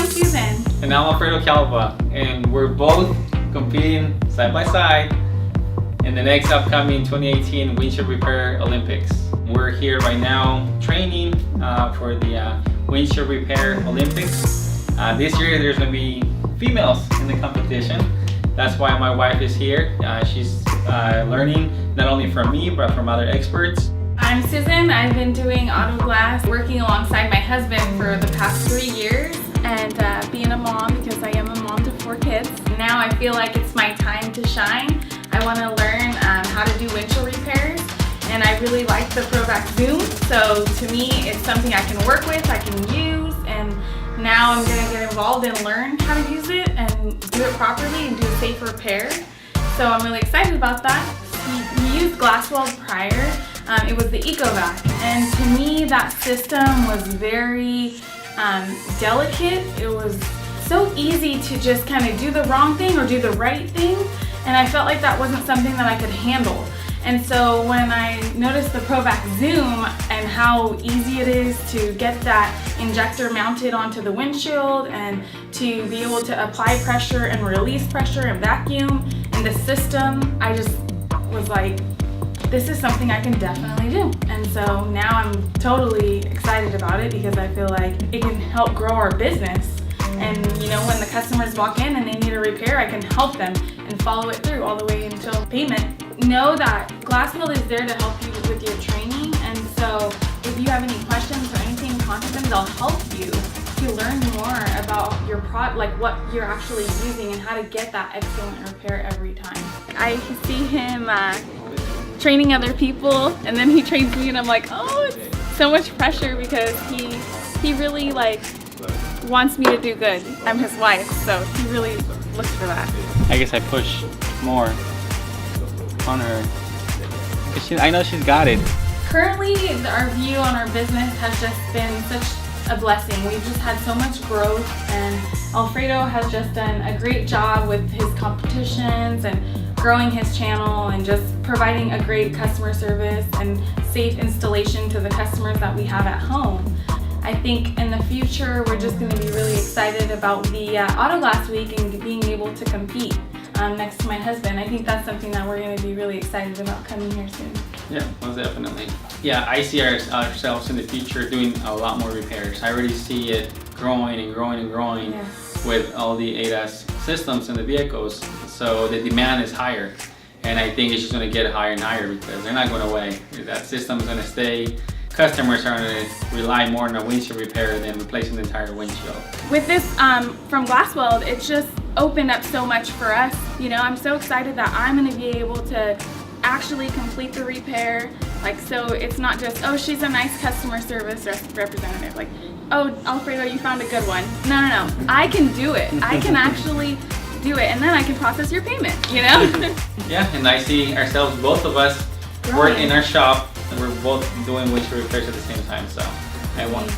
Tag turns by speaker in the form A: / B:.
A: I'm Susan.
B: And I'm Alfredo Calva, and we're both competing side by side in the next upcoming 2018 Windshield Repair Olympics. We're here right now training for the Windshield Repair Olympics. This year there's going to be females in the competition. That's why my wife is here. She's learning not only from me but from other experts.
A: I'm Susan. I've been doing auto glass, working alongside my husband for the past 3 years, and being a mom, because I am a mom to 4 kids. Now I feel like it's my time to shine. I want to learn how to do windshield repairs, and I really like the ProVac Zoom. So to me, it's something I can work with, I can use, and now I'm going to get involved and learn how to use it and do it properly and do a safe repair. So I'm really excited about that. We used GlasWeld prior. It was the EcoVac, and to me that system was very delicate. It was so easy to just kind of do the wrong thing or do the right thing, and I felt like that wasn't something that I could handle. And so when I noticed the ProVac Zoom and how easy it is to get that injector mounted onto the windshield and to be able to apply pressure and release pressure and vacuum in the system, I just was like, this is something I can definitely do. And so now I'm totally excited about it because I feel like it can help grow our business. And you know, when the customers walk in and they need a repair, I can help them and follow it through all the way until payment. Know that GlasWeld is there to help you with your training, and so if you have any questions or anything, contact them. They'll help you to learn more about your product, like what you're actually using and how to get that excellent repair every time. I see him training other people, and then he trains me, and I'm like, oh, it's so much pressure because he really like wants me to do good. I'm his wife, so he really looks for that.
B: I guess I push more on her. I know she's got it.
A: Currently, our view on our business has just been such a blessing. We've just had so much growth, and Alfredo has just done a great job with his competitions and growing his channel and just providing a great customer service and safe installation to the customers that we have at home. I think in the future we're just going to be really excited about the Auto Glass Week and being able to compete next to my husband. I think that's something that we're going to be really excited about coming here soon.
B: Yeah, most definitely. Yeah, I see ourselves in the future doing a lot more repairs. I already see it growing and growing and growing. Yeah. With all the ADAS systems in the vehicles, so the demand is higher, and I think it's just going to get higher and higher because they're not going away. That system is going to stay. Customers are going to rely more on a windshield repair than replacing the entire windshield. With
A: this from GlasWeld, it's just opened up so much for us. You know, I'm so excited that I'm going to be able to actually complete the repair. Like, so it's not just, oh, she's a nice customer service representative. Like, oh, Alfredo, you found a good one. No, no, no. I can do it. I can actually do it, and then I can process your payment, you know?
B: Yeah, and I see ourselves, both of us, work in our shop, and we're both doing windshield repairs at the same time, so I want